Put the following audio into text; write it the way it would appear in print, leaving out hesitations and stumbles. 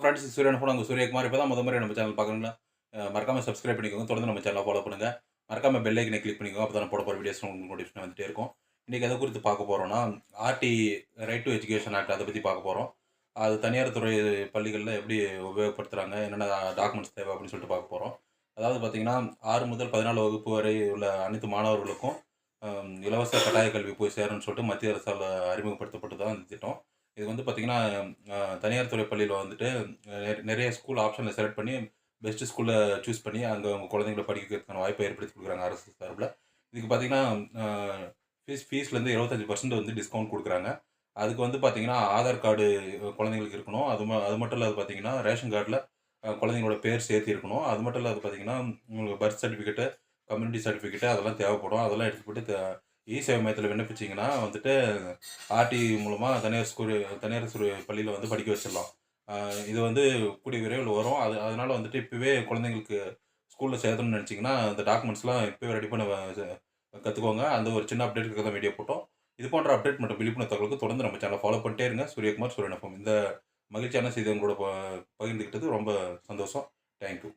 Friends சூரியன் phone உங்க சூரியகுமார். இப்போ தான் முறை நம்ம சேனல் பார்க்குறீங்களா? மறக்காம சப்ஸ்கிரைப் பண்ணிக்கோங்க. தொடர்ந்து நம்ம சேனலை ஃபாலோ பண்ணுங்க. மறக்காம பெல் ஐக்கனை கிளிக் பண்ணிக்கோங்க. அப்போ தான் போட போகிற வீடியோஸ் உங்களுக்கு நோட்டிஃபிகேஷன் வந்துட்டே இருக்கும். இன்றைக்கி எதை குறித்து பார்க்க போகிறோம்னா, RT right to education act அதை பற்றி பார்க்க போகிறோம். அது தனியார் துறை பள்ளிகளில் எப்படி உபயோகப்படுத்துகிறாங்க, என்னென்ன டாக்குமெண்ட்ஸ் தேவை அப்படின்னு சொல்லிட்டு பார்க்க போகிறோம். அதாவது பார்த்தீங்கன்னா 6 முதல் 14 வகுப்பு வரை உள்ள அனைத்து மாணவர்களுக்கும் இலவச கட்டாய கல்வி போய் சேரும்னு சொல்லிட்டு மத்திய அரசால் அறிமுகப்படுத்தப்பட்டு தான் இந்த திட்டம். இது வந்து பார்த்தீங்கன்னா, தனியார் துறை பள்ளியில வந்துட்டு நிறைய ஸ்கூல் ஆப்ஷன்ல செலக்ட் பண்ணி, பெஸ்ட் ஸ்கூல்ல சூஸ் பண்ணி, அங்க உங்க குழந்தைங்கள படிக்க வைக்கிறதுக்கான வாய்ப்பை ஏற்படுத்தி குடுக்குறாங்க அரசு சார்புல. இதுக்கு பார்த்தீங்கன்னா, அ ஃபீஸ்லேருந்து 25% வந்து டிஸ்கவுண்ட் குடுக்குறாங்க. அதுக்கு வந்து பார்த்தீங்கன்னா, ஆதார் கார்டு குழந்தைங்களுக்கு இருக்கணும். அது மட்டும் இல்லாது பார்த்தீங்கன்னா, ரேஷன் கார்டுல குழந்தைங்களோட பேர் சேர்த்து இருக்கணும். அது மட்டும் இல்லாது பார்த்தீங்கன்னா, உங்களுக்கு பர்த் சர்டிஃபிகேட்டு, கம்யூனிட்டி சர்டிஃபிகேட்டு அதெல்லாம் தேவைப்படும். அதெல்லாம் எடுத்துட்டு போயிட்டு இ-சேவை மையத்தில விண்ணப்பிச்சீங்கன்னா வந்துட்டு ஆர்டி மூலமா தனியார் பள்ளியில வந்து படிக்க வச்சிடலாம். அ இது வந்து கூடிய விரைவில் வரும். அதனால வந்துட்டு இப்பவே குழந்தைங்களுக்கு ஸ்கூல்ல சேர்த்தணும்னு நினைச்சீங்கன்னா, அந்த டாக்குமெண்ட்ஸ்லாம் இப்பவே ரெடி பண்ண கத்துக்கோங்க. அந்த ஒரு சின்ன அப்டேட்க்காக தான் வீடியோ போட்டோம். இது போன்ற அப்டேட் மற்றும் விழிப்புணர்வு தகவலுக்கு தொடர்ந்து நம்ம சேனலை ஃபாலோ பண்ணிட்டே இருங்க. சூரியகுமார், சூரியன் எஃப்எம். இந்த மகிழ்ச்சியான செய்திய உங்களோட பகிர்ந்துக்கிட்டது ரொம்ப சந்தோஷம். Thank you.